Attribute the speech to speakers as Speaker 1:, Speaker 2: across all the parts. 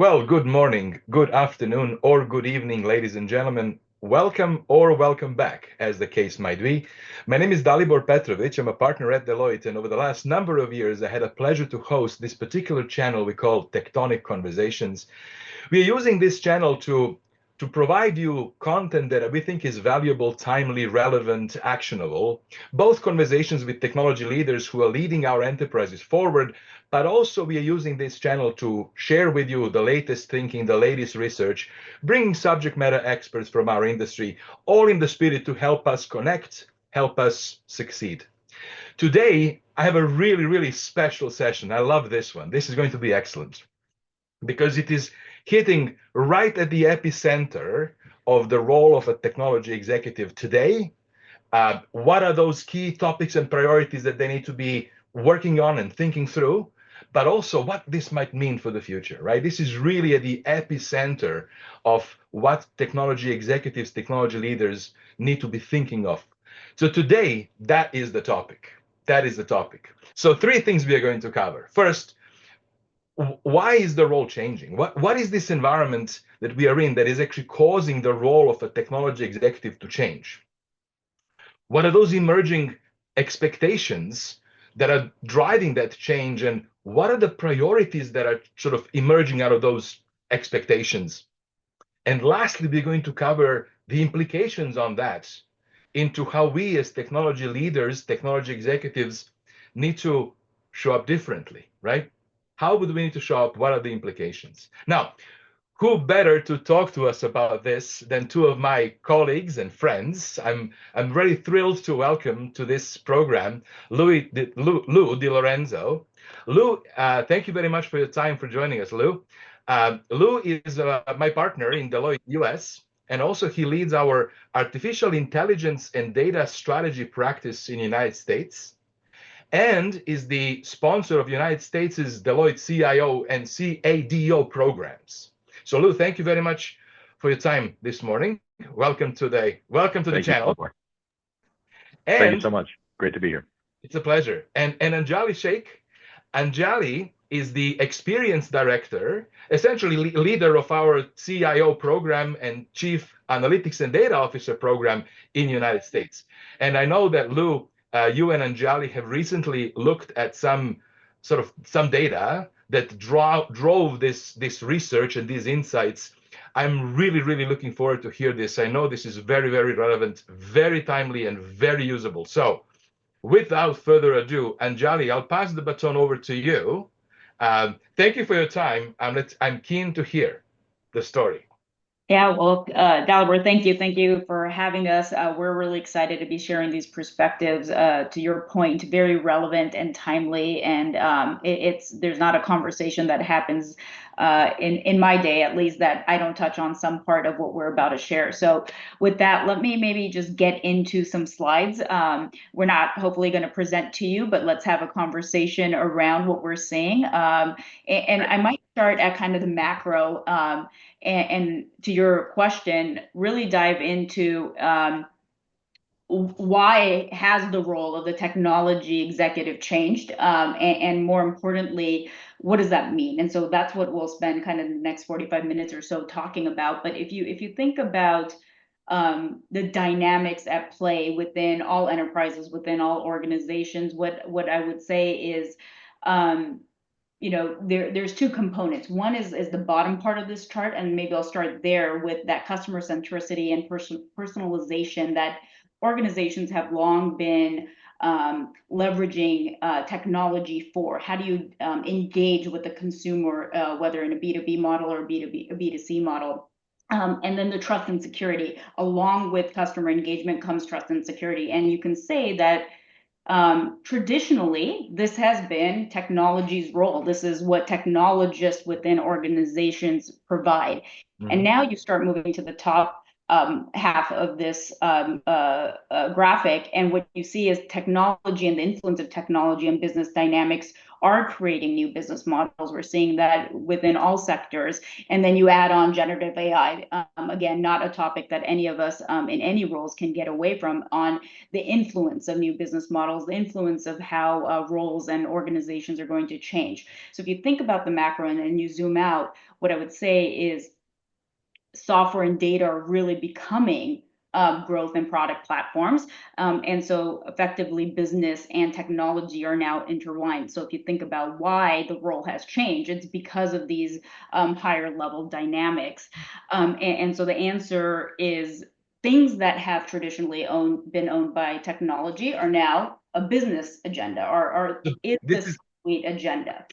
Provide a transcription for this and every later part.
Speaker 1: Well, good morning, good afternoon, or good evening, ladies and gentlemen. Welcome or welcome back, as the case might be. My name is Dalibor Petrovic. I'm a partner at Deloitte, and over the last number of years, I had a pleasure to host this particular channel we call Tectonic Conversations. We are using this channel to provide you content that we think is valuable, timely, relevant, actionable, both conversations with technology leaders who are leading our enterprises forward, but also we are using this channel to share with you the latest thinking, the latest research, bringing subject matter experts from our industry, all in the spirit to help us connect, help us succeed. Today, I have a really, really special session. I love this one. This is going to be excellent because it is hitting right at the epicenter of the role of a technology executive today. What are those key topics and priorities that they need to be working on and thinking through, but also what this might mean for the future, right? This is really at the epicenter of what technology executives, technology leaders need to be thinking of. So today, that is the topic. That is the topic. So three things we are going to cover. First, why is the role changing? What is this environment that we are in that is actually causing the role of a technology executive to change? What are those emerging expectations that are driving that change? And what are the priorities that are sort of emerging out of those expectations? And lastly, we're going to cover the implications on that into how we as technology leaders, technology executives need to show up differently, right? How would we need to show up? What are the implications? Now, who better to talk to us about this than two of my colleagues and friends? I'm very thrilled to welcome to this program Lou DiLorenzo. Lou, thank you very much for your time for joining us, Lou. Lou is my partner in Deloitte US, and also he leads our artificial intelligence and data strategy practice in the United States, and is the sponsor of United States' Deloitte CIO and CADO programs. So Lou, thank you very much for your time this morning. Welcome to the channel.
Speaker 2: Thank you so much. Great to be here.
Speaker 1: It's a pleasure. And Anjali Shaikh. Anjali is the experience director, essentially leader of our CIO program and chief analytics and data officer program in the United States. And I know that Lou, you and Anjali have recently looked at some data that drove this research and these insights. I'm really, really looking forward to hear this. I know this is very, very relevant, very timely, and very usable. So without further ado, Anjali, I'll pass the baton over to you. Thank you for your time. I'm keen to hear the story.
Speaker 3: Yeah, well, Dalibor, thank you. Thank you for having us. We're really excited to be sharing these perspectives. To your point, very relevant and timely. And there's not a conversation that happens in my day, at least, that I don't touch on some part of what we're about to share. So with that, let me maybe just get into some slides. We're not hopefully going to present to you, but let's have a conversation around what we're seeing. And I might start at kind of the macro. And to your question, really dive into why has the role of the technology executive changed, and more importantly, what does that mean? And so that's what we'll spend kind of the next 45 minutes or so talking about. But if you think about the dynamics at play within all enterprises, within all organizations, what I would say is there's two components. One is the bottom part of this chart, and maybe I'll start there with that customer centricity and personalization that organizations have long been leveraging technology for. How do you engage with the consumer, whether in a B2B model or a B2C model? And then the trust and security. Along with customer engagement comes trust and security. And you can say that traditionally, this has been technology's role. This is what technologists within organizations provide. Mm-hmm. And now you start moving to the top. half of this graphic. And what you see is technology and the influence of technology and business dynamics are creating new business models. We're seeing that within all sectors. And then you add on generative AI, again, not a topic that any of us in any roles can get away from, on the influence of new business models, the influence of how roles and organizations are going to change. So if you think about the macro and then you zoom out, what I would say is software and data are really becoming growth and product platforms. And so effectively business and technology are now intertwined. So if you think about why the role has changed, it's because of these higher level dynamics. And so the answer is things that have traditionally been owned by technology are now a business agenda or is the suite agenda.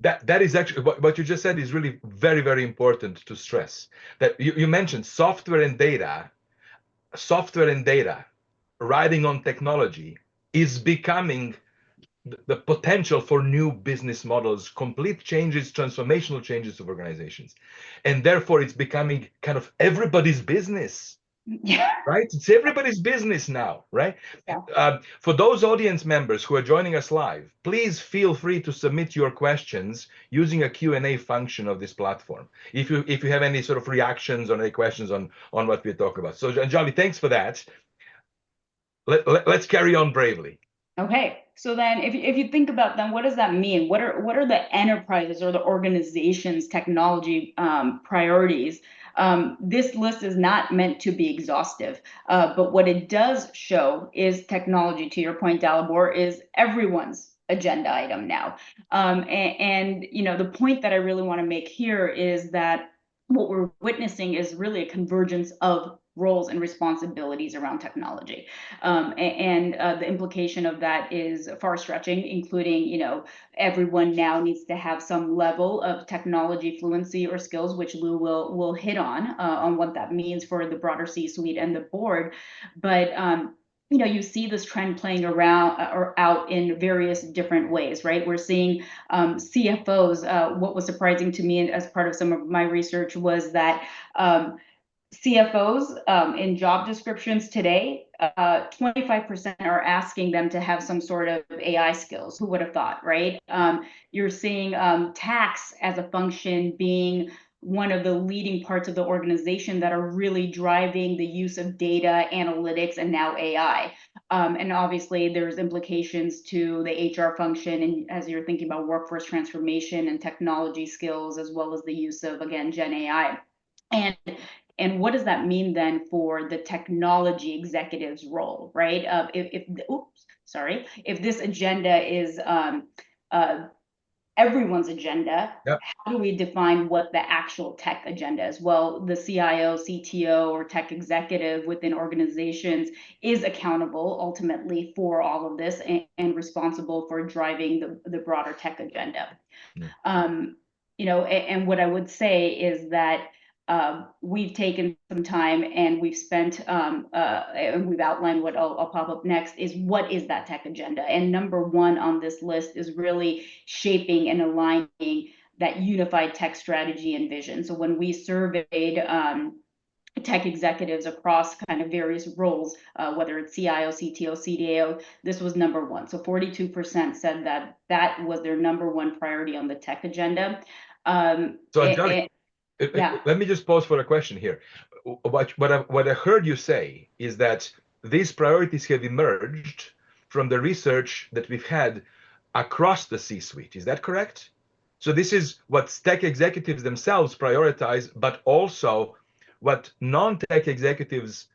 Speaker 1: That is actually what you just said is really very, very important to stress. That you mentioned software and data riding on technology is becoming the potential for new business models, complete changes, transformational changes of organizations. And therefore it's becoming kind of everybody's business.
Speaker 3: Yeah.
Speaker 1: Right? It's everybody's business now, right?
Speaker 3: Yeah.
Speaker 1: For those audience members who are joining us live, please feel free to submit your questions using a Q&A function of this platform. If you have any sort of reactions or any questions on what we talk about. So Anjali, thanks for that. Let's carry on bravely.
Speaker 3: Okay, so then if you think about then, what does that mean? What are the enterprises or the organizations' technology priorities? This list is not meant to be exhaustive, but what it does show is technology, to your point, Dalibor, is everyone's agenda item now. And you know, the point that I really want to make here is that what we're witnessing is really a convergence of roles and responsibilities around technology. And the implication of that is far stretching, including, you know, everyone now needs to have some level of technology fluency or skills, which Lou will hit on what that means for the broader C-suite and the board. But you know, you see this trend playing around or out in various different ways, right? We're seeing CFOs. What was surprising to me as part of some of my research was that CFOs in job descriptions today, 25% are asking them to have some sort of AI skills. Who would have thought, right? You're seeing tax as a function being one of the leading parts of the organization that are really driving the use of data analytics and now AI. And obviously there's implications to the HR function, and as you're thinking about workforce transformation and technology skills, as well as the use of, again, Gen AI. And what does that mean then for the technology executive's role, right? If this agenda is everyone's agenda,
Speaker 1: yep,
Speaker 3: how do we define what the actual tech agenda is? Well, the CIO, CTO, or tech executive within organizations is accountable ultimately for all of this and responsible for driving the broader tech agenda. Mm. You know, and what I would say is that we've taken some time and we've spent and we've outlined what I'll pop up next is what is that tech agenda. And number one on this list is really shaping and aligning that unified tech strategy and vision. So when we surveyed tech executives across kind of various roles, whether it's CIO, CTO, CDAO, this was number one. So 42% said that that was their number one priority on the tech agenda.
Speaker 1: So Anjali,
Speaker 3: yeah.
Speaker 1: Let me just pause for a question here. What I heard you say is that these priorities have emerged from the research that we've had across the C-suite. Is that correct? So this is what tech executives themselves prioritize, but also what non-tech executives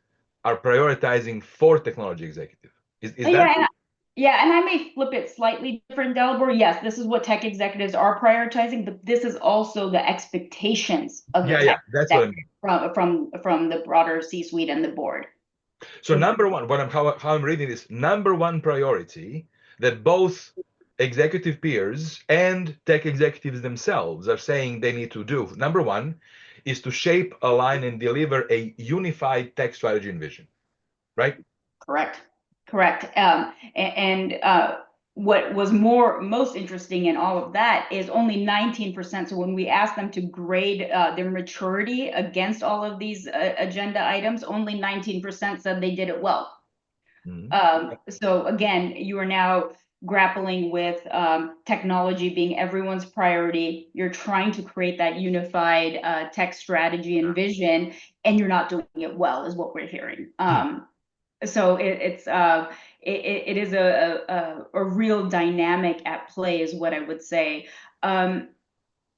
Speaker 1: are prioritizing for technology executive. Is that?
Speaker 3: Yeah, and I may flip it slightly different, Delbert. Yes, this is what tech executives are prioritizing, but this is also the expectations of the tech
Speaker 1: that's what I mean.
Speaker 3: From the broader C-suite and the board.
Speaker 1: So number one, how I'm reading this, number one priority that both executive peers and tech executives themselves are saying they need to do, number one, is to shape, align, and deliver a unified tech strategy and vision, right?
Speaker 3: Correct. what was most interesting in all of that is only 19%. So when we asked them to grade their maturity against all of these agenda items, only 19% said they did it well. So again, you are now grappling with technology being everyone's priority. You're trying to create that unified tech strategy and vision, and you're not doing it well, is what we're hearing. So it is a real dynamic at play, is what I would say. And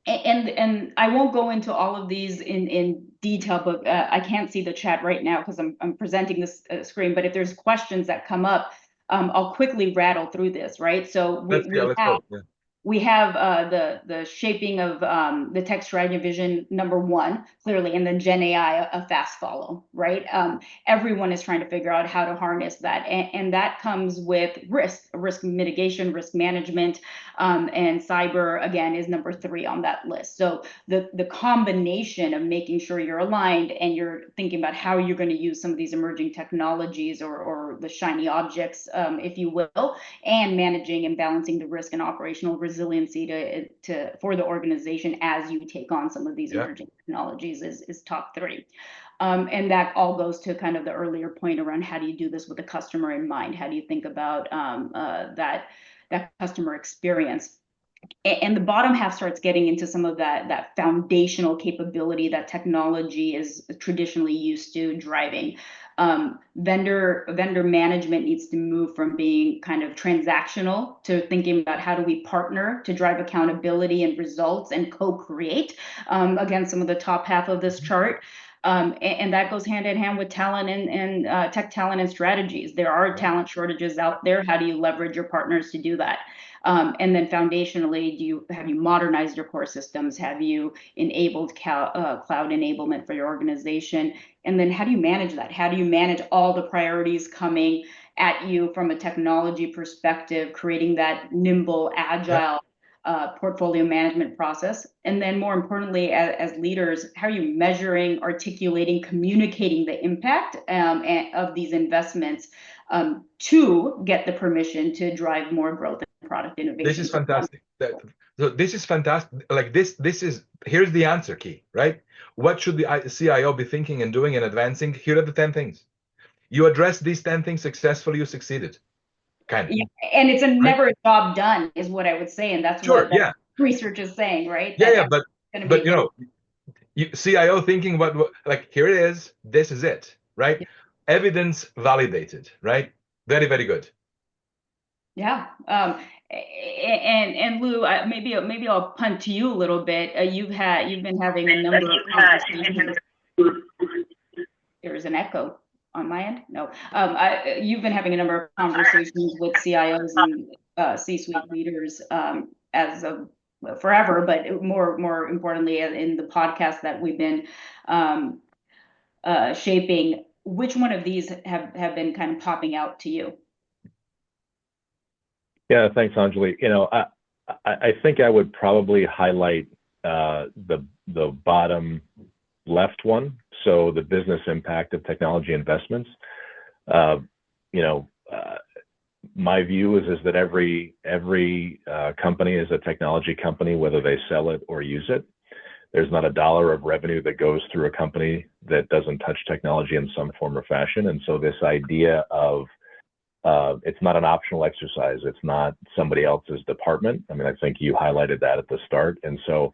Speaker 3: I won't go into all of these in detail, but I can't see the chat right now because I'm presenting this screen. But if there's questions that come up, I'll quickly rattle through this, right? So
Speaker 1: let's go. Yeah.
Speaker 3: We have the shaping of the tech strategy vision #1, clearly, and then Gen AI, a fast follow, right? Everyone is trying to figure out how to harness that. And that comes with risk mitigation, risk management, and cyber, again, is #3 on that list. So the combination of making sure you're aligned and you're thinking about how you're going to use some of these emerging technologies or the shiny objects, if you will, and managing and balancing the risk and operational resiliency for the organization as you take on some of these emerging technologies is top 3. And that all goes to kind of the earlier point around how do you do this with the customer in mind? How do you think about that customer experience? And the bottom half starts getting into some of that foundational capability that technology is traditionally used to driving. Vendor management needs to move from being kind of transactional to thinking about how do we partner to drive accountability and results and co-create. Again, some of the top half of this chart. And that goes hand in hand with talent and tech talent and strategies. There are talent shortages out there. How do you leverage your partners to do that? And then foundationally, have you modernized your core systems? Have you enabled cloud enablement for your organization? And then how do you manage that? How do you manage all the priorities coming at you from a technology perspective, creating that nimble, agile portfolio management process? And then more importantly, as leaders, how are you measuring, articulating, communicating the impact of these investments to get the permission to drive more growth and product innovation?
Speaker 1: This is fantastic. So this is fantastic. Like here's the answer key, right? What should the CIO be thinking and doing and advancing? Here are the 10 things. You address these 10 things successfully, you succeeded. Kind of.
Speaker 3: Yeah, and it's never a job done, is what I would say, and that's what research is saying, right?
Speaker 1: But CIO thinking about like, here it is, this is it, right? Yeah. Evidence validated, right? Very, very good.
Speaker 3: Yeah. And Lou, maybe I'll punt to you a little bit. You've been having a number of conversations. There's an echo on my end. No, you've been having a number of conversations with CIOs and C-suite leaders as of forever, but more importantly in the podcast that we've been shaping. Which one of these have been kind of popping out to you?
Speaker 2: Yeah, thanks, Anjali. I think I would probably highlight the bottom left one. So the business impact of technology investments. My view is that every company is a technology company, whether they sell it or use it. There's not a dollar of revenue that goes through a company that doesn't touch technology in some form or fashion. And so this idea of it's not an optional exercise. It's not somebody else's department. I mean, I think you highlighted that at the start. And so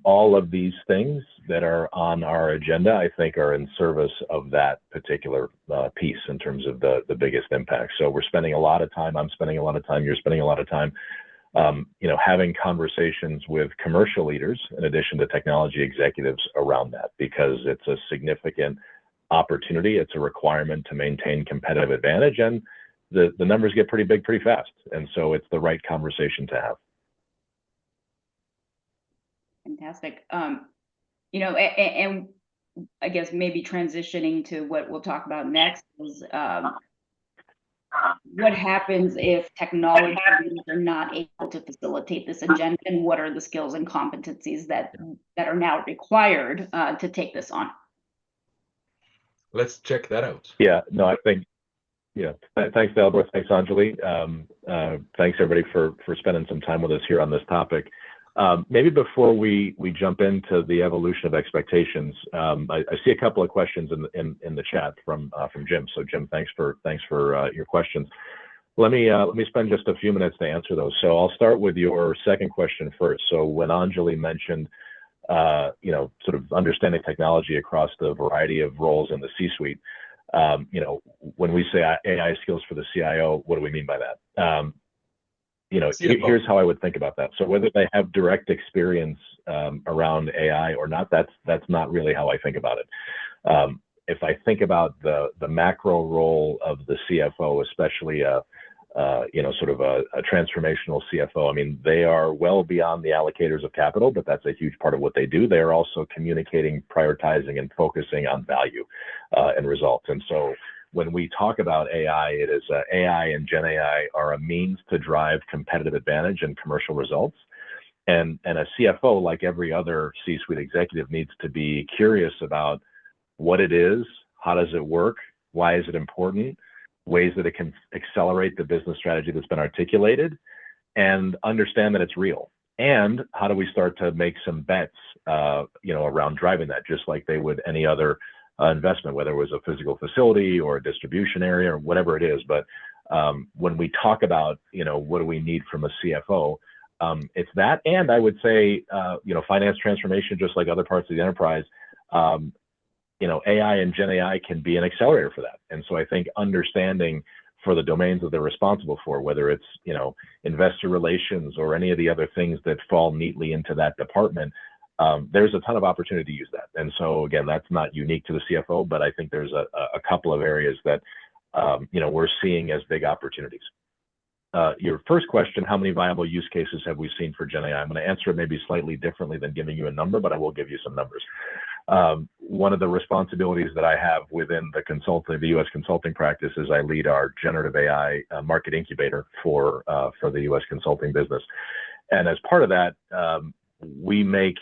Speaker 2: all of these things that are on our agenda, I think, are in service of that particular piece in terms of the biggest impact. So we're spending a lot of time. I'm spending a lot of time. You're spending a lot of time, having conversations with commercial leaders in addition to technology executives around that, because it's a significant opportunity. It's a requirement to maintain competitive advantage, and the numbers get pretty big pretty fast. And so it's the right conversation to have.
Speaker 3: Fantastic. And I guess maybe transitioning to what we'll talk about next is what happens if technology are not able to facilitate this agenda, and what are the skills and competencies that are now required to take this on?
Speaker 1: Let's check that out.
Speaker 2: Yeah, no, I think Yeah. Thanks, Dalibor. Thanks, Anjali. Thanks, everybody, for spending some time with us here on this topic. Maybe before we jump into the evolution of expectations, I see a couple of questions in the chat from Jim. So, Jim, thanks for your questions. Let me spend just a few minutes to answer those. So I'll start with your second question first. So when Anjali mentioned, sort of understanding technology across the variety of roles in the C-suite, when we say AI skills for the CIO, what do we mean by that? Here's how I would think about that. So whether they have direct experience around AI or not, that's not really how I think about it. If I think about the macro role of the CFO, especially sort of a transformational CFO, I mean, they are well beyond the allocators of capital, but that's a huge part of what they do. They are also communicating, prioritizing, and focusing on value and results. And so when we talk about AI, it is AI and Gen AI are a means to drive competitive advantage and commercial results. And a CFO, like every other C-suite executive, needs to be curious about what it is, how does it work, why is it important, ways that it can accelerate the business strategy that's been articulated, and understand that it's real. And how do we start to make some bets, around driving that, just like they would any other investment, whether it was a physical facility or a distribution area or whatever it is. But when we talk about, what do we need from a CFO, it's that. And I would say, finance transformation, just like other parts of the enterprise, AI and Gen AI can be an accelerator for that. And so I think understanding for the domains that they're responsible for, whether it's, investor relations or any of the other things that fall neatly into that department, there's a ton of opportunity to use that. And so again, that's not unique to the CFO, but I think there's a couple of areas that, we're seeing as big opportunities. Your first question, how many viable use cases have we seen for Gen AI? I'm going to answer it maybe slightly differently than giving you a number, but I will give you some numbers. One of the responsibilities that I have within the U.S. consulting practice is I lead our generative AI market incubator for the U.S. consulting business. And as part of that, we make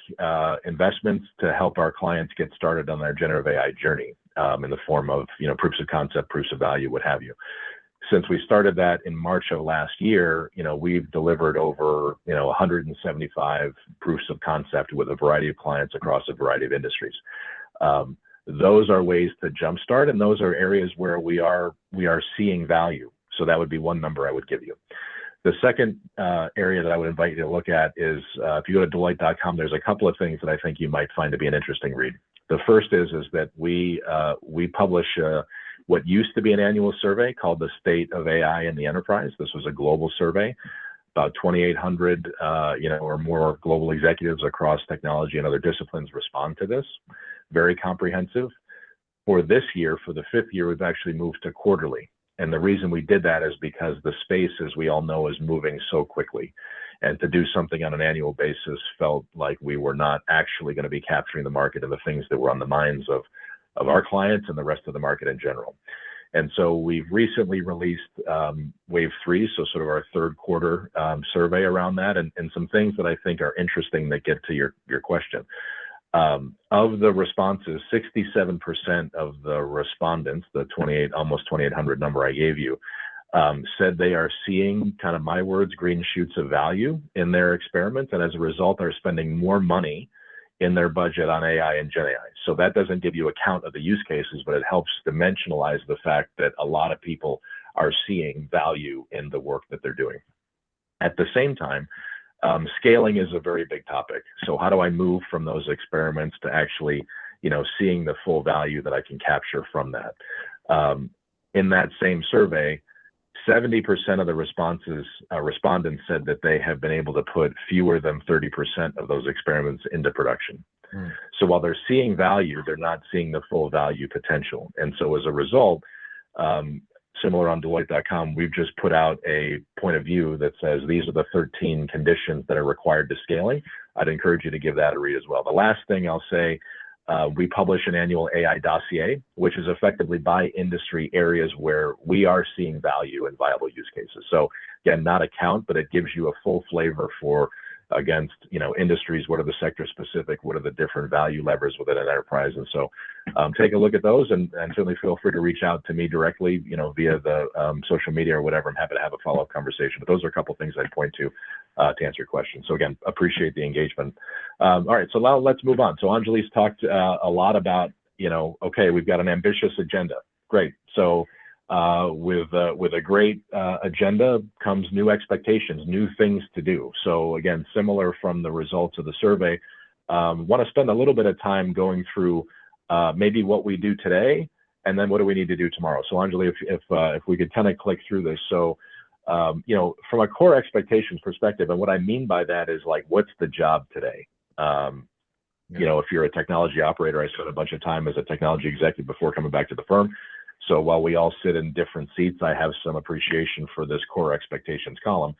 Speaker 2: investments to help our clients get started on their generative AI journey in the form of, proofs of concept, proofs of value, what have you. Since we started that in March of last year, we've delivered over, 175 proofs of concept with a variety of clients across a variety of industries. Those are ways to jumpstart, and those are areas where we are seeing value. So that would be one number I would give you. The second area that I would invite you to look at is if you go to Deloitte.com, there's a couple of things that I think you might find to be an interesting read. The first is that we publish what used to be an annual survey called the State of AI in the Enterprise. This was a global survey. About 2,800, or more global executives across technology and other disciplines respond to this. Very comprehensive. For this year, for the fifth year, we've actually moved to quarterly. And the reason we did that is because the space, as we all know, is moving so quickly. And to do something on an annual basis felt like we were not actually going to be capturing the market and the things that were on the minds of our clients and the rest of the market in general. And so we've recently released Wave 3, so sort of our third quarter survey around that, and some things that I think are interesting that get to your question. Of the responses, 67% of the respondents, the almost 2,800 number I gave you, said they are seeing, kind of my words, green shoots of value in their experiments, and as a result are spending more money in their budget on AI and Gen AI. So that doesn't give you a count of the use cases, but it helps dimensionalize the fact that a lot of people are seeing value in the work that they're doing. At the same time, scaling is a very big topic. So how do I move from those experiments to actually, seeing the full value that I can capture from that? In that same survey, 70% of the respondents said that they have been able to put fewer than 30% of those experiments into production. So while they're seeing value, they're not seeing the full value potential. And so as a result, similar on Deloitte.com, we've just put out a point of view that says these are the 13 conditions that are required to scaling. I'd encourage you to give that a read as well. The last thing I'll say, we publish an annual AI dossier, which is effectively by industry areas where we are seeing value and viable use cases. So again, not a count, but it gives you a full flavor for against, industries, what are the sector specific, what are the different value levers within an enterprise. And so take a look at those, and certainly feel free to reach out to me directly, via the social media or whatever. I'm happy to have a follow-up conversation, but those are a couple of things I'd point to answer your question. So again, appreciate the engagement. All right, so now let's move on. So Anjali's talked a lot about, okay, we've got an ambitious agenda. Great. So with a great agenda comes new expectations, new things to do. So again, similar from the results of the survey, want to spend a little bit of time going through maybe what we do today, and then what do we need to do tomorrow. So Anjali, if we could kind of click through this. So from a core expectations perspective, and what I mean by that is like, what's the job today? If you're a technology operator, I spent a bunch of time as a technology executive before coming back to the firm. So while we all sit in different seats, I have some appreciation for this core expectations column.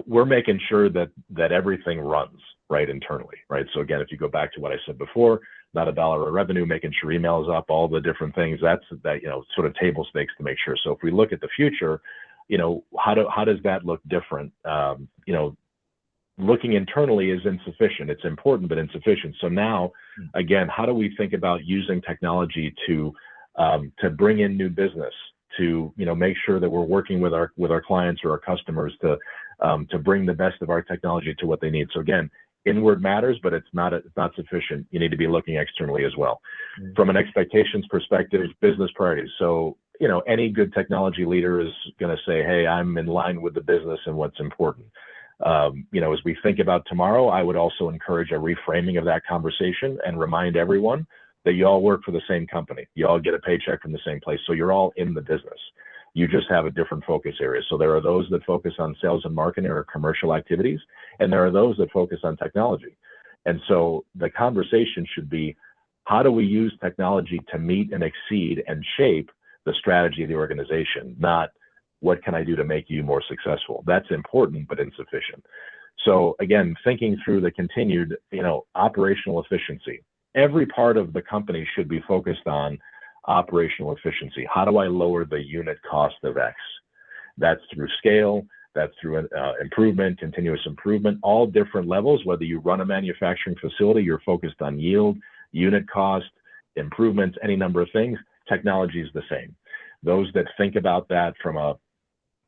Speaker 2: We're making sure that everything runs right internally, right? So again, if you go back to what I said before, not a dollar of revenue, making sure email is up, all the different things, that's sort of table stakes to make sure. So if we look at the future, how does that look different? Looking internally is insufficient. It's important, but insufficient. So now, again, how do we think about using technology to bring in new business, to make sure that we're working with our clients or our customers to bring the best of our technology to what they need. So again, inward matters, but it's not sufficient. You need to be looking externally as well. From an expectations perspective, business priorities. So any good technology leader is going to say, hey, I'm in line with the business and what's important. As we think about tomorrow, I would also encourage a reframing of that conversation and remind everyone that you all work for the same company. You all get a paycheck from the same place. So you're all in the business. You just have a different focus area. So there are those that focus on sales and marketing or commercial activities, and there are those that focus on technology. And so the conversation should be, how do we use technology to meet and exceed and shape the strategy of the organization, not what can I do to make you more successful? That's important, but insufficient. So again, thinking through the continued, operational efficiency. Every part of the company should be focused on operational efficiency. How do I lower the unit cost of X? That's through scale, that's through improvement, continuous improvement, all different levels. Whether you run a manufacturing facility, you're focused on yield, unit cost, improvements, any number of things. Technology is the same. Those that think about that from a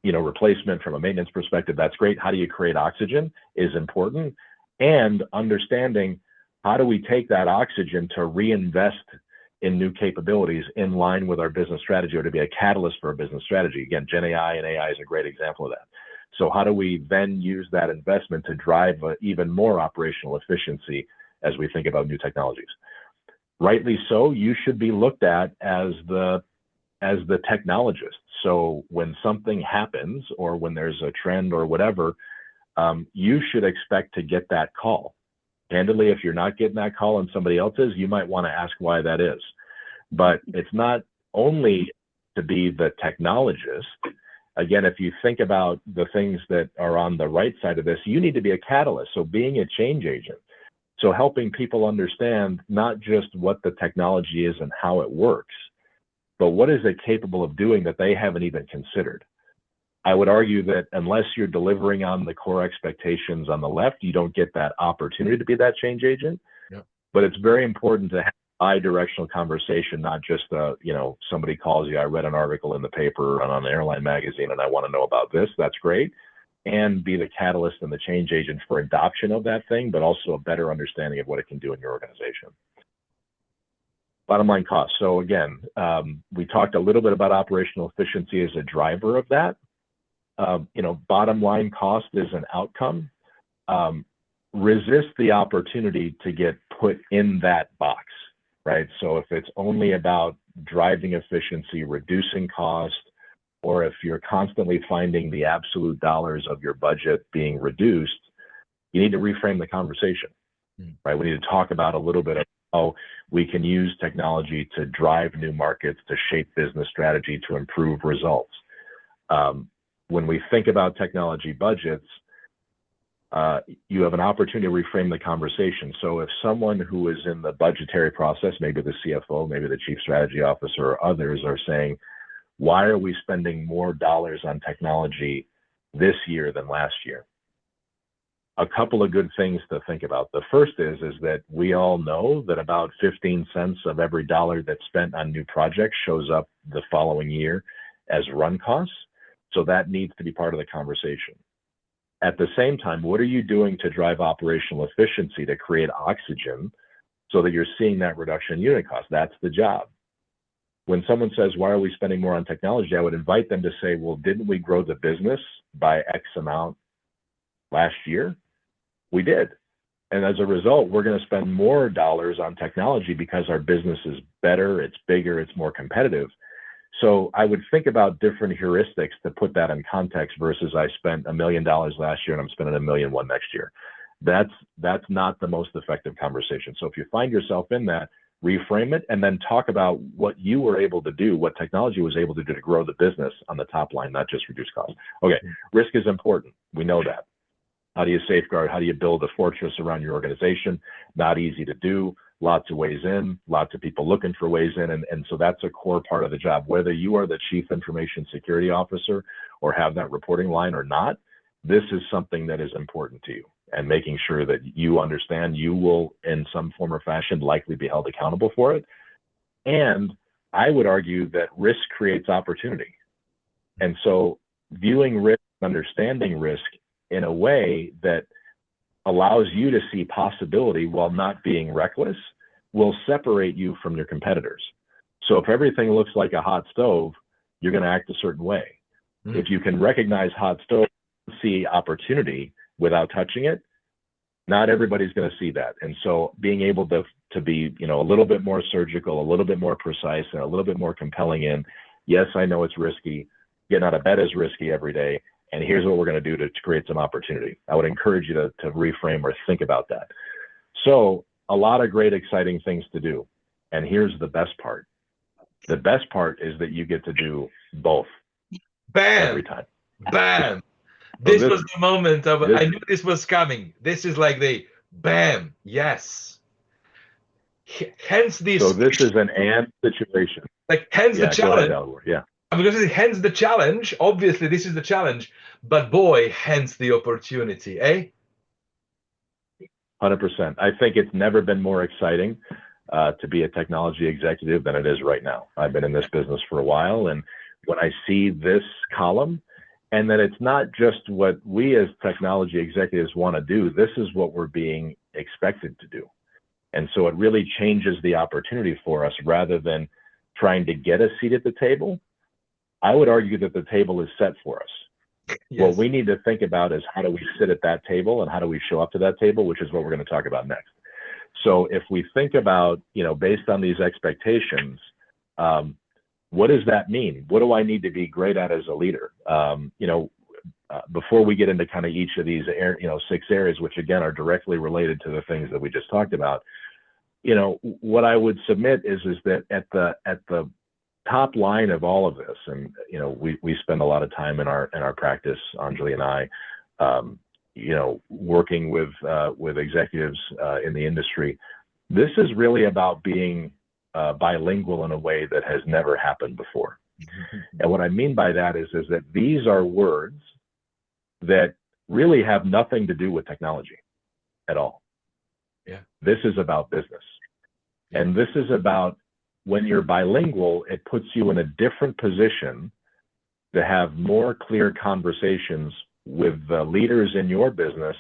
Speaker 2: replacement, from a maintenance perspective, that's great. How do you create oxygen is important. And understanding, how do we take that oxygen to reinvest in new capabilities in line with our business strategy, or to be a catalyst for a business strategy? Again, Gen AI and AI is a great example of that. So how do we then use that investment to drive even more operational efficiency as we think about new technologies? Rightly so, you should be looked at as the technologist. So when something happens, or when there's a trend or whatever, you should expect to get that call. Candidly, if you're not getting that call and somebody else is, you might want to ask why that is. But it's not only to be the technologist. Again, if you think about the things that are on the right side of this, you need to be a catalyst. So being a change agent. So helping people understand not just what the technology is and how it works, but what is it capable of doing that they haven't even considered. I would argue that unless you're delivering on the core expectations on the left, you don't get that opportunity to be that change agent. Yeah. But it's very important to have a bi-directional conversation, not just somebody calls you, I read an article in the paper and on an airline magazine and I want to know about this. That's great. And be the catalyst and the change agent for adoption of that thing, but also a better understanding of what it can do in your organization. Bottom line cost. So again, we talked a little bit about operational efficiency as a driver of that. Bottom line cost is an outcome. Resist the opportunity to get put in that box, right? So if it's only about driving efficiency, reducing cost, or if you're constantly finding the absolute dollars of your budget being reduced, you need to reframe the conversation, right? We need to talk about a little bit of how we can use technology to drive new markets, to shape business strategy, to improve results. When we think about technology budgets, you have an opportunity to reframe the conversation. So if someone who is in the budgetary process, maybe the CFO, maybe the chief strategy officer or others are saying, why are we spending more dollars on technology this year than last year? a couple of good things to think about. The first is that we all know that about 15 cents of every dollar that's spent on new projects shows up the following year as run costs. So that needs to be part of the conversation. At the same time, what are you doing to drive operational efficiency to create oxygen so that you're seeing that reduction in unit cost? That's the job. When someone says, why are we spending more on technology? I would invite them to say, well, didn't we grow the business by X amount last year? We did. And as a result, we're going to spend more dollars on technology because our business is better, it's bigger, it's more competitive. So I would think about different heuristics to put that in context versus I spent $1 million last year and I'm spending $1.1 million next year. That's not the most effective conversation. So if you find yourself in that, reframe it and then talk about what you were able to do, what technology was able to do to grow the business on the top line, not just reduce costs. Okay, risk is important. We know that. How do you safeguard? How do you build a fortress around your organization? Not easy to do. Lots of ways in, lots of people looking for ways in. And so that's a core part of the job. Whether you are the Chief Information Security Officer or have that reporting line or not, this is something that is important to you. And making sure that you understand you will, in some form or fashion, likely be held accountable for it. And I would argue that risk creates opportunity. And so viewing risk, understanding risk in a way that allows you to see possibility while not being reckless will separate you from your competitors. So if everything looks like a hot stove, you're going to act a certain way. If you can recognize hot stove, see opportunity without touching it, not everybody's going to see that. And so being able to be, a little bit more surgical, a little bit more precise, and a little bit more compelling in, yes, I know it's risky. Getting out of bed is risky every day. And here's what we're going to do to create some opportunity. I would encourage you to reframe or think about that. So a lot of great, exciting things to do. And here's the best part. The best part is that you get to do both.
Speaker 1: Bam!
Speaker 2: Every time.
Speaker 1: Bam! This was the moment of, I knew this was coming. This is like the bam, yes. Hence this.
Speaker 2: So this is an and situation.
Speaker 1: Like, hence the challenge.
Speaker 2: Go ahead, yeah.
Speaker 1: I'm going to say, hence the challenge. Obviously, this is the challenge, but boy, hence the opportunity, eh?
Speaker 2: 100%. I think it's never been more exciting to be a technology executive than it is right now. I've been in this business for a while, and when I see this column, and that it's not just what we as technology executives want to do, this is what we're being expected to do. And so it really changes the opportunity for us rather than trying to get a seat at the table. I would argue that the table is set for us. Yes. What we need to think about is how do we sit at that table and how do we show up to that table, which is what we're going to talk about next. So if we think about, based on these expectations, what does that mean? What do I need to be great at as a leader? Before we get into kind of each of these, 6 areas, which again are directly related to the things that we just talked about, what I would submit is that at the top line of all of this, and we spend a lot of time in our practice, Anjali and I, working with executives in the industry. This is really about being bilingual in a way that has never happened before. And what I mean by that is that these are words that really have nothing to do with technology at all.
Speaker 1: Yeah.
Speaker 2: This is about business. Yeah. And this is about when you're bilingual, it puts you in a different position to have more clear conversations with the leaders in your business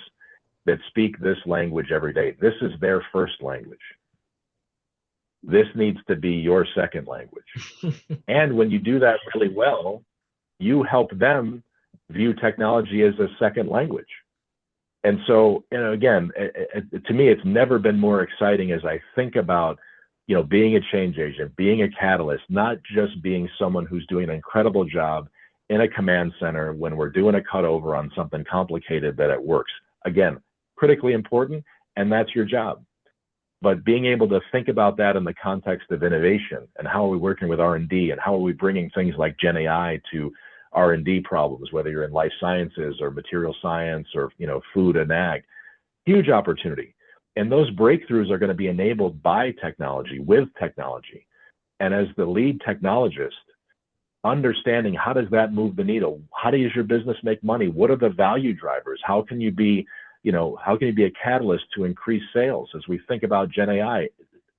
Speaker 2: that speak this language every day. This is their first language. This needs to be your second language. And when you do that really well, you help them view technology as a second language. And so, again, to me, it's never been more exciting as I think about, being a change agent, being a catalyst, not just being someone who's doing an incredible job in a command center when we're doing a cutover on something complicated that it works. Again, critically important, and that's your job. But being able to think about that in the context of innovation and how are we working with R&D and how are we bringing things like Gen AI to R&D problems, whether you're in life sciences or material science or, food and ag, huge opportunity. And those breakthroughs are going to be enabled by technology, with technology. And as the lead technologist, understanding how does that move the needle? How does your business make money? What are the value drivers? How can you be how can you be a catalyst to increase sales? As we think about Gen AI,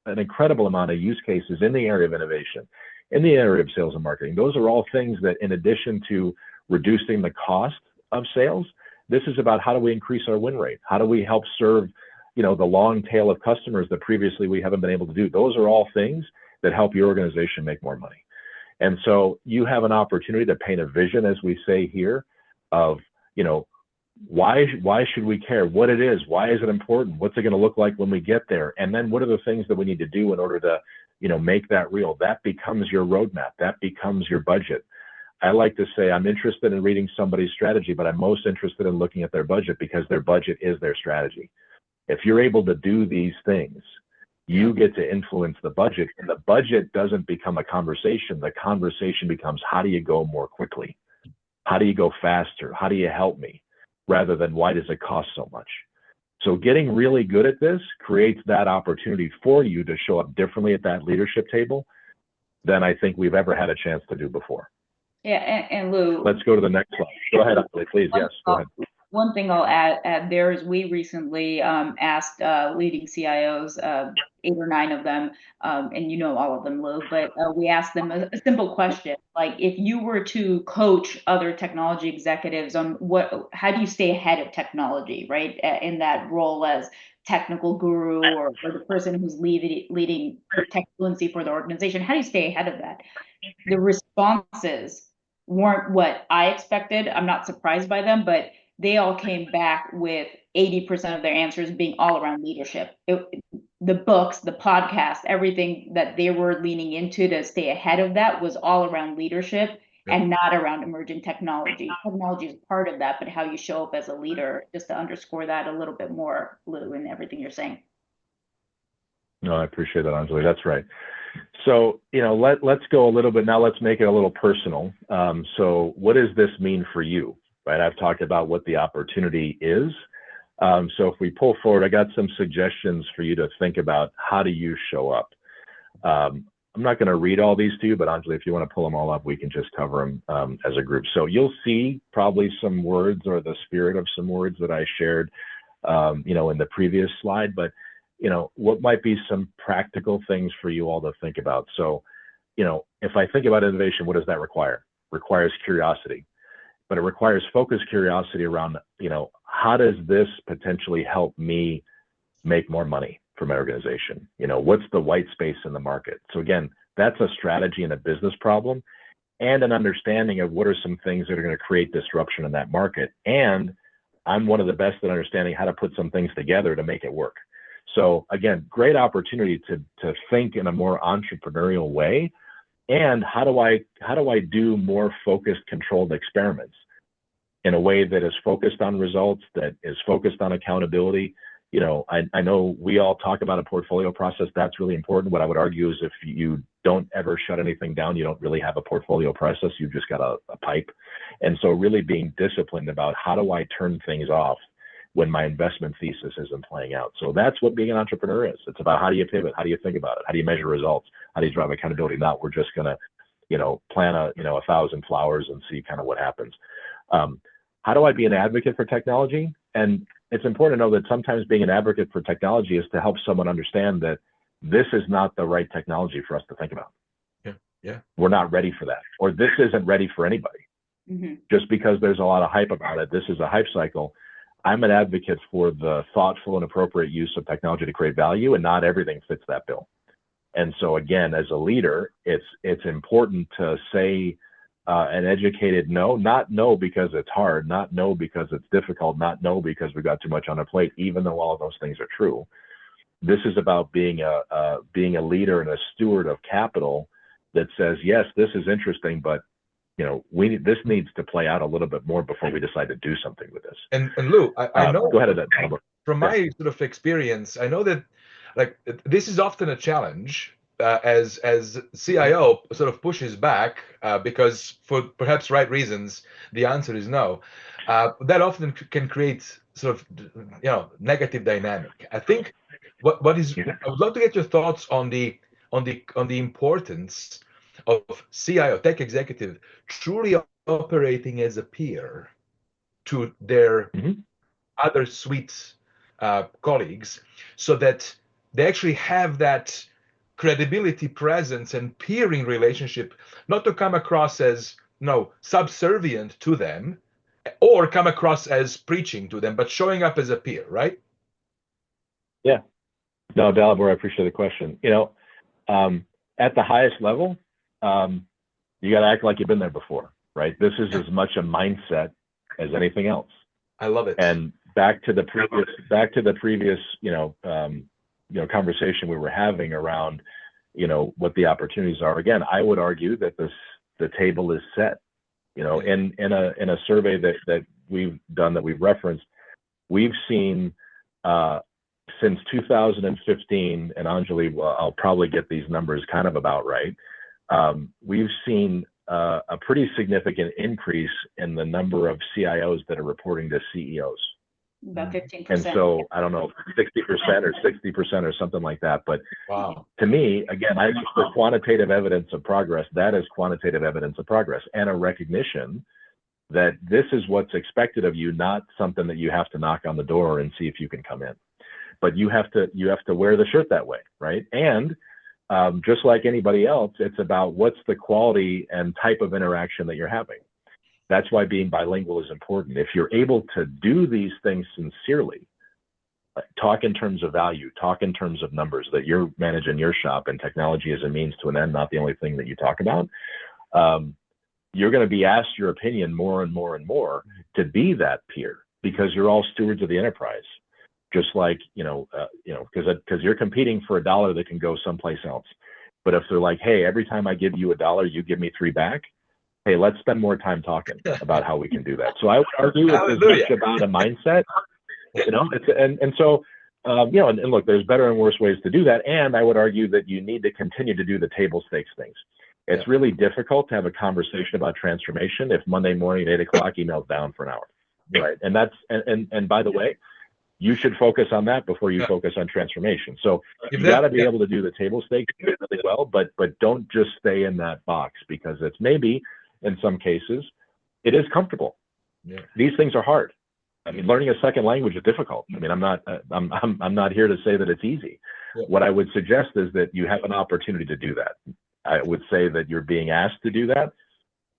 Speaker 2: an incredible amount of use cases in the area of innovation, in the area of sales and marketing. Those are all things that, in addition to reducing the cost of sales, this is about how do we increase our win rate? How do we help serve, the long tail of customers that previously we haven't been able to do? Those are all things that help your organization make more money. And so you have an opportunity to paint a vision, as we say here, of, why should we care? What it is? Why is it important? What's it going to look like when we get there? And then what are the things that we need to do in order to, make that real? That becomes your roadmap. That becomes your budget. I like to say I'm interested in reading somebody's strategy, but I'm most interested in looking at their budget, because their budget is their strategy. If you're able to do these things, you get to influence the budget, and the budget doesn't become a conversation. The conversation becomes, how do you go more quickly? How do you go faster? How do you help me? Rather than, why does it cost so much? So getting really good at this creates that opportunity for you to show up differently at that leadership table than I think we've ever had a chance to do before.
Speaker 3: Yeah, and Lou,
Speaker 2: let's go to the next slide. Go ahead, Anjali, please. Yes, go ahead.
Speaker 3: One thing I'll add there is we recently asked leading CIOs, 8 or 9 of them, and you know all of them, Lou, but we asked them a simple question, like, if you were to coach other technology executives on how do you stay ahead of technology, right, in that role as technical guru or the person who's leading tech fluency for the organization, how do you stay ahead of that? The responses weren't what I expected. I'm not surprised by them, but they all came back with 80% of their answers being all around leadership. The books, the podcast, everything that they were leaning into to stay ahead of that was all around leadership and not around emerging technology. Technology is part of that, but how you show up as a leader, just to underscore that a little bit more, Lou, in everything you're saying.
Speaker 2: No, I appreciate that, Anjali. That's right. So, let's go a little bit now. Let's make it a little personal. So what does this mean for you? Right? I've talked about what the opportunity is. So if we pull forward, I got some suggestions for you to think about. How do you show up? I'm not going to read all these to you, but Anjali, if you want to pull them all up, we can just cover them as a group. So you'll see probably some words, or the spirit of some words that I shared, in the previous slide, but what might be some practical things for you all to think about. So, if I think about innovation, what does that require? Requires curiosity, but it requires focused curiosity around, how does this potentially help me make more money for my organization? What's the white space in the market? So again, that's a strategy and a business problem, and an understanding of what are some things that are going to create disruption in that market. And I'm one of the best at understanding how to put some things together to make it work. So again, great opportunity to think in a more entrepreneurial way. And how do I do more focused, controlled experiments in a way that is focused on results, that is focused on accountability? I know we all talk about a portfolio process. That's really important. What I would argue is, if you don't ever shut anything down, you don't really have a portfolio process. You've just got a pipe. And so really being disciplined about, how do I turn things off when my investment thesis isn't playing out? So that's what being an entrepreneur is. It's about, how do you pivot? How do you think about it? How do you measure results? How do you drive accountability? Not, we're just going to, plant 1,000 flowers and see kind of what happens. How do I be an advocate for technology? And it's important to know that sometimes being an advocate for technology is to help someone understand that this is not the right technology for us to think about.
Speaker 1: Yeah.
Speaker 2: We're not ready for that, or this isn't ready for anybody. Just because there's a lot of hype about it, this is a hype cycle. I'm an advocate for the thoughtful and appropriate use of technology to create value, and not everything fits that bill. And so again, as a leader, it's important to say an educated no, not no because it's hard, not no because it's difficult, not no because we've got too much on our plate, even though all of those things are true. This is about being a leader and a steward of capital that says, yes, this is interesting, but this needs to play out a little bit more before we decide to do something with this.
Speaker 1: And Lou, I know,
Speaker 2: go ahead,
Speaker 1: from my sort of experience, I know that, like, this is often a challenge as CIO sort of pushes back because, for perhaps right reasons, the answer is no. That often can create sort of negative dynamic. I think what is, I would love to get your thoughts on the importance of CIO, tech executive, truly operating as a peer to their other suites colleagues, so that they actually have that credibility, presence, and peering relationship, not to come across as no subservient to them or come across as preaching to them, but showing up as a peer, right?
Speaker 2: Yeah. No, Dalibor, I appreciate the question. At the highest level, you got to act like you've been there before, right? This is as much a mindset as anything else.
Speaker 1: I love it.
Speaker 2: And back to the previous, conversation we were having around, what the opportunities are. Again, I would argue that the table is set. In a survey that we've done, that we've referenced, we've seen since 2015, and Anjali, well, I'll probably get these numbers kind of about right. We've seen a pretty significant increase in the number of CIOs that are reporting to CEOs.
Speaker 3: About 15%.
Speaker 2: And so I don't know, 60% or 60% or something like that. But
Speaker 1: wow.
Speaker 2: To me, again, I look for quantitative evidence of progress. That is quantitative evidence of progress and a recognition that this is what's expected of you, not something that you have to knock on the door and see if you can come in. But you have to wear the shirt that way, right? And just like anybody else, it's about what's the quality and type of interaction that you're having. That's why being bilingual is important. If you're able to do these things sincerely, talk in terms of value, talk in terms of numbers, that you're managing your shop and technology is a means to an end, not the only thing that you talk about, you're going to be asked your opinion more and more and more to be that peer, because you're all stewards of the enterprise. Just like, because you're competing for $1 that can go someplace else. But if they're like, hey, every time I give you $1, you give me 3 back. Hey, let's spend more time talking about how we can do that. So I would argue it's as much about a mindset, and look, there's better and worse ways to do that. And I would argue that you need to continue to do the table stakes things. It's really difficult to have a conversation about transformation if Monday morning at 8 o'clock email's down for an hour, right? And that's, and by the way, you should focus on that before you focus on transformation. So you got to be able to do the table stakes really well, but don't just stay in that box, because it's maybe, in some cases, it is comfortable. Yeah. These things are hard. I mean, learning a second language is difficult. I mean, I'm not here to say that it's easy. Yeah. What I would suggest is that you have an opportunity to do that. I would say that you're being asked to do that,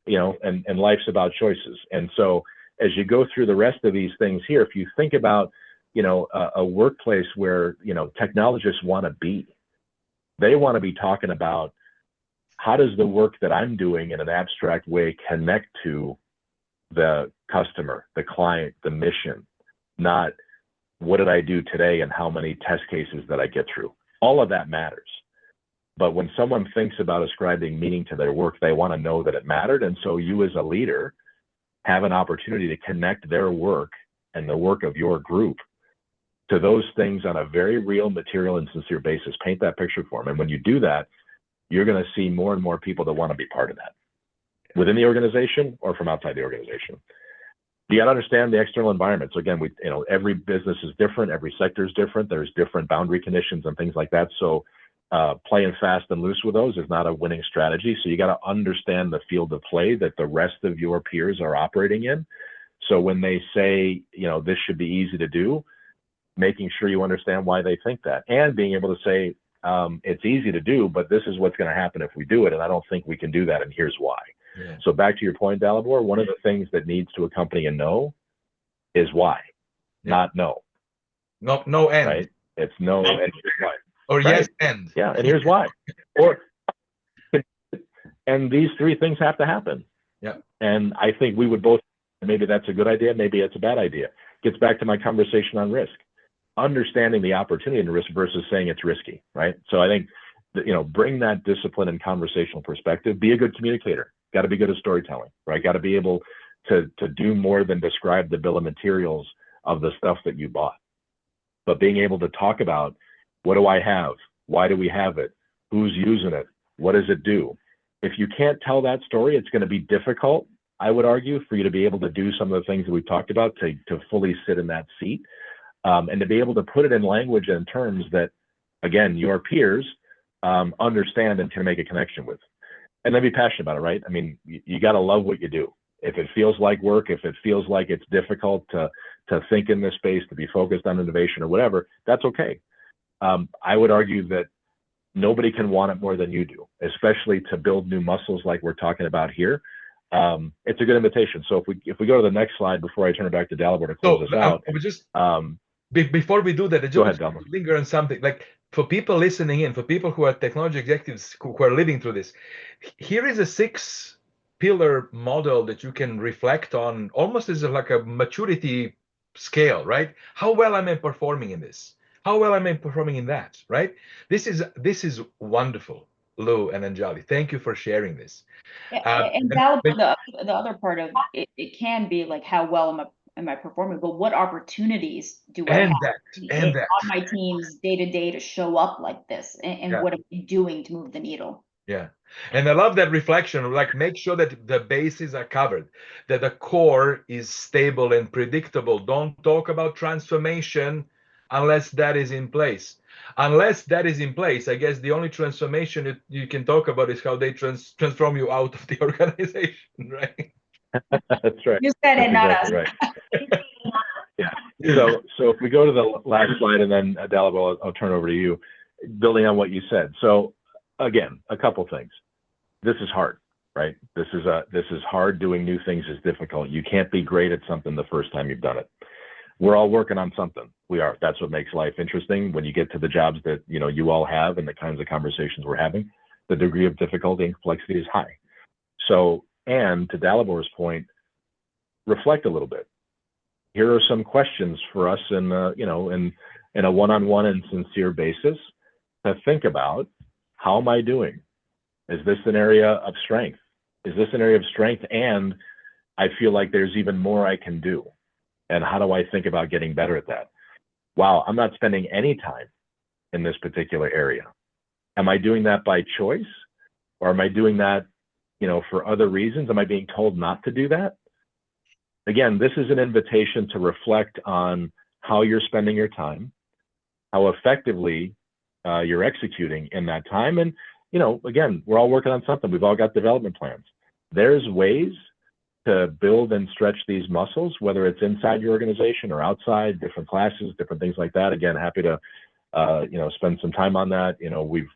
Speaker 2: and life's about choices. And so as you go through the rest of these things here, if you think about, a workplace where, technologists want to be, they want to be talking about, how does the work that I'm doing in an abstract way connect to the customer, the client, the mission, not what did I do today and how many test cases that I get through. All of that matters. But when someone thinks about ascribing meaning to their work, they want to know that it mattered. And so you as a leader have an opportunity to connect their work and the work of your group to those things on a very real, material, and sincere basis. Paint that picture for them. And when you do that, you're going to see more and more people that want to be part of that within the organization or from outside the organization. You got to understand the external environment. So again, every business is different. Every sector is different. There's different boundary conditions and things like that. So playing fast and loose with those is not a winning strategy. So you got to understand the field of play that the rest of your peers are operating in. So when they say, this should be easy to do, making sure you understand why they think that, and being able to say, it's easy to do, but this is what's going to happen if we do it. And I don't think we can do that. And here's why. Yeah. So back to your point, Dalibor, one of the things that needs to accompany a no is why, not no.
Speaker 1: No end.
Speaker 2: Right? It's no and here's why.
Speaker 1: Or right? Yes and.
Speaker 2: Yeah, and here's why. And these 3 things have to happen.
Speaker 1: Yeah.
Speaker 2: And I think we would both, maybe that's a good idea, maybe it's a bad idea. Gets back to my conversation on risk. Understanding the opportunity and risk versus saying it's risky, right? So I think that, bring that discipline and conversational perspective. Be a good communicator. Got to be good at storytelling, right? Got to be able to do more than describe the bill of materials of the stuff that you bought, but being able to talk about, what do I have? Why do we have it? Who's using it? What does it do? If you can't tell that story, it's going to be difficult, I would argue, for you to be able to do some of the things that we've talked about to fully sit in that seat. And to be able to put it in language and terms that, again, your peers understand and can make a connection with. And then be passionate about it, right? I mean, you got to love what you do. If it feels like work, if it feels like it's difficult to to think in this space, to be focused on innovation or whatever, that's okay. I would argue that nobody can want it more than you do, especially to build new muscles like we're talking about here. It's a good invitation. So if we go to the next slide before I turn it back to Dalibor to close us out.
Speaker 1: I would just before we do that, I just want to linger on something. Like, for people listening in, for people who are technology executives who are living through this, here is a 6-pillar model that you can reflect on, almost as like a maturity scale, right? How well am I performing in this? How well am I performing in that, right? This is wonderful, Lou and Anjali. Thank you for sharing this.
Speaker 3: And Dalibor, the other part of it, it can be like, how well am I performing, but what opportunities do I have on my teams day to day to show up like this, and what am I doing to move the needle?
Speaker 1: Yeah. And I love that reflection, like, make sure that the bases are covered, that the core is stable and predictable. Don't talk about transformation unless that is in place. Unless that is in place, I guess the only transformation you can talk about is how they transform you out of the organization, right?
Speaker 2: That's right.
Speaker 3: You said it, not us.
Speaker 2: Right. Yeah. So if we go to the last slide, and then Dalibor, I'll turn over to you, building on what you said. So again, a couple things. This is hard, right? This is hard. Doing new things is difficult. You can't be great at something the first time you've done it. We're all working on something. We are. That's what makes life interesting. When you get to the jobs that you all have and the kinds of conversations we're having, the degree of difficulty and complexity is high. So, and to Dalibor's point, reflect a little bit. Here are some questions for us in a one-on-one and sincere basis to think about. How am I doing? Is this an area of strength? Is this an area of strength? And I feel like there's even more I can do. And how do I think about getting better at that? Wow, I'm not spending any time in this particular area. Am I doing that by choice? Or am I doing that, for other reasons? Am I being told not to do that? Again, this is an invitation to reflect on how you're spending your time, how effectively you're executing in that time. And, again, we're all working on something. We've all got development plans. There's ways to build and stretch these muscles, whether it's inside your organization or outside, different classes, different things like that. Again, happy to, spend some time on that.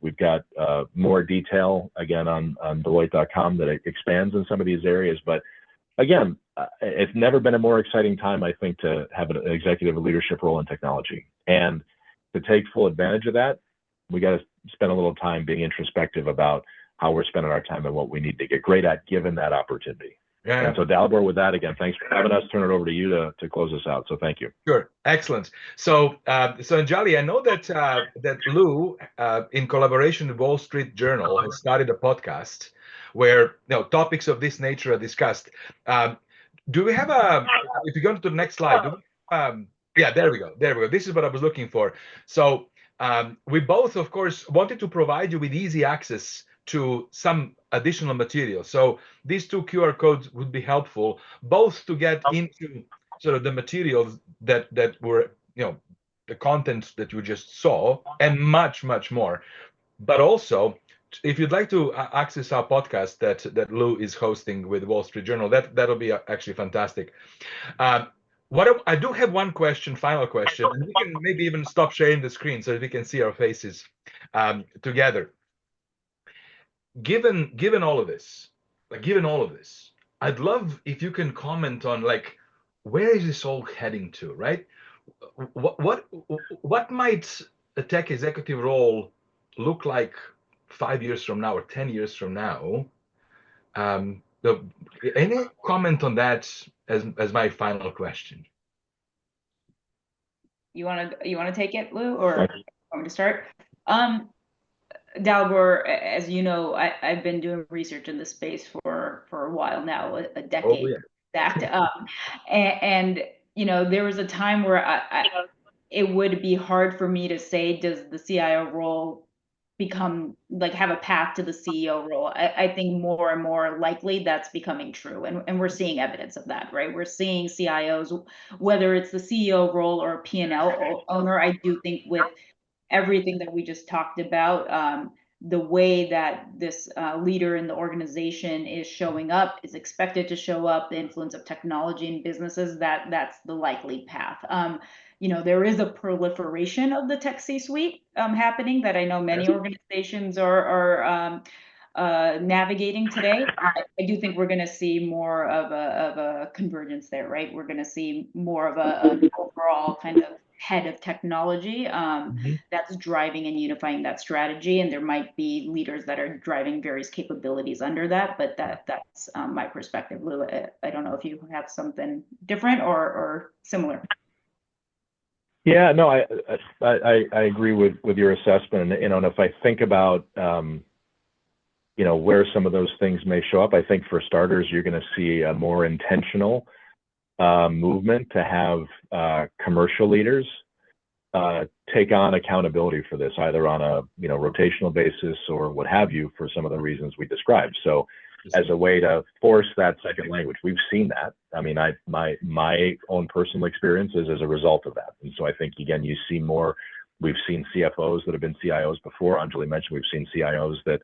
Speaker 2: We've got more detail, again, on Deloitte.com that expands in some of these areas. But again, it's never been a more exciting time, I think, to have an executive leadership role in technology. And to take full advantage of that, we got to spend a little time being introspective about how we're spending our time and what we need to get great at given that opportunity. Yeah. And so Dalibor, with that, again, thanks for having us. Turn it over to you to close us out. So thank you.
Speaker 1: Sure. Excellent. So Anjali, I know that that Lou, in collaboration with Wall Street Journal, has started a podcast where topics of this nature are discussed. Do we have if you go to the next slide, yeah, there we go. This is what I was looking for. So we both, of course, wanted to provide you with easy access to some additional material. So these 2 QR codes would be helpful, both to get into sort of the materials that were, the content that you just saw, and much, much more. But also, if you'd like to access our podcast that Lou is hosting with Wall Street Journal, that'll be actually fantastic. I do have one question, final question, and we can maybe even stop sharing the screen so that we can see our faces together. Given all of this, I'd love if you can comment on, like, where is this all heading to, right? What might a tech executive role look like 5 years from now or 10 years from now? Any comment on that as my final question?
Speaker 3: You want to take it, Lou, or want me to start? Dalibor, as you know, I've been doing research in this space for a while now, a decade.
Speaker 1: Oh,
Speaker 3: yeah. And there was a time where it would be hard for me to say, does the CIO role become, like, have a path to the CEO role? I think more and more likely that's becoming true, and we're seeing evidence of that, right? We're seeing CIOs, whether it's the CEO role or a P&L owner. I do think with everything that we just talked about, the way that this leader in the organization is showing up, is expected to show up, the influence of technology in businesses, that's the likely path. There is a proliferation of the tech C-suite happening that I know many organizations are navigating today. I do think we're going to see more of a convergence there, right? We're going to see more of an overall kind of head of technology that's driving and unifying that strategy, and there might be leaders that are driving various capabilities under that, but that's my perspective. Lou, I don't know if you have something different or similar.
Speaker 2: Yeah, no, I agree with your assessment, and if I think about where some of those things may show up, I think for starters, you're going to see a more intentional movement to have commercial leaders take on accountability for this, either on a rotational basis or what have you, for some of the reasons we described. So as a way to force that second language, we've seen that. I mean, my own personal experience is as a result of that. And so I think, again, you see more. We've seen CFOs that have been CIOs before. Anjali mentioned we've seen CIOs that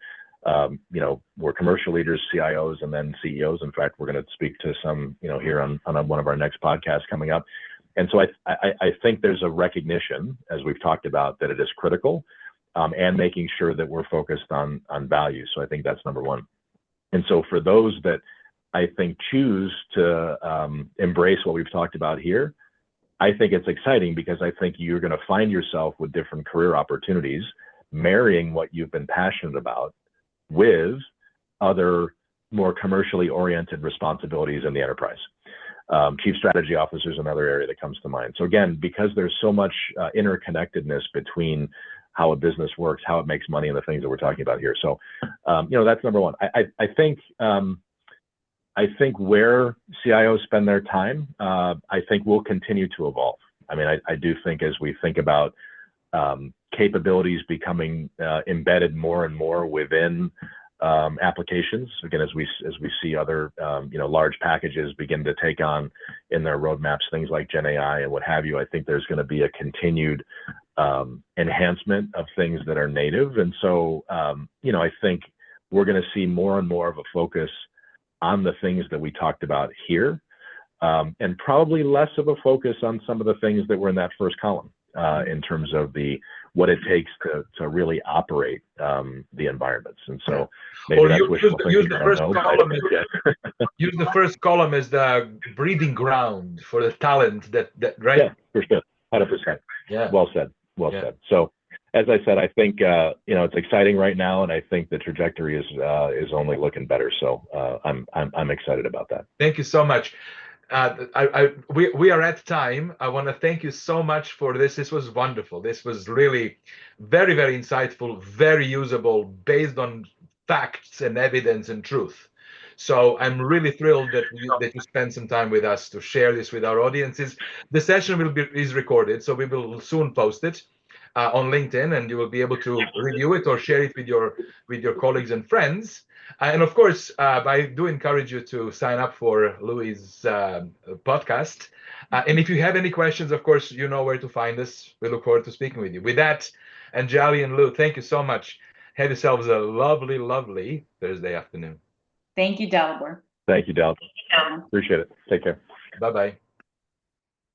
Speaker 2: were commercial leaders, CIOs, and then CEOs. In fact, we're going to speak to some, here on one of our next podcasts coming up. And so I think there's a recognition, as we've talked about, that it is critical, and making sure that we're focused on value. So I think that's number one. And so for those that I think choose to embrace what we've talked about here, I think it's exciting, because I think you're going to find yourself with different career opportunities, marrying what you've been passionate about with other more commercially oriented responsibilities in the enterprise. Chief strategy officer is another area that comes to mind. So again, because there's so much interconnectedness between how a business works, how it makes money, and the things that we're talking about here. So, that's number one. I think where CIOs spend their time, I think will continue to evolve. I mean, I do think, as we think about capabilities becoming embedded more and more within applications, again, as we see other large packages begin to take on in their roadmaps things like Gen AI and what have you, I think there's going to be a continued enhancement of things that are native. And so I think we're going to see more and more of a focus on the things that we talked about here, and probably less of a focus on some of the things that were in that first column, in terms of what it takes to really operate the environments. And so maybe that's wishful thinking.
Speaker 1: Use the first column as the breeding ground for the talent that right?
Speaker 2: Yeah, for sure. 100%.
Speaker 1: Yeah.
Speaker 2: Well said. Well said. So as I said, I think it's exciting right now, and I think the trajectory is only looking better. So I'm excited about that.
Speaker 1: Thank you so much. We are at time. I want to thank you so much for this. This was wonderful. This was really very, very insightful, very usable, based on facts and evidence and truth. So I'm really thrilled that you spent some time with us to share this with our audiences. The session is recorded, so we will soon post it on LinkedIn, and you will be able to review it or share it with your colleagues and friends. And of course, I do encourage you to sign up for Louis' podcast. And if you have any questions, of course, you know where to find us. We look forward to speaking with you. With that, Anjali and Lou, thank you so much. Have yourselves a lovely, lovely Thursday afternoon.
Speaker 3: Thank you, Dalibor.
Speaker 2: Thank you, Dal. Appreciate it. Take care.
Speaker 1: Bye-bye.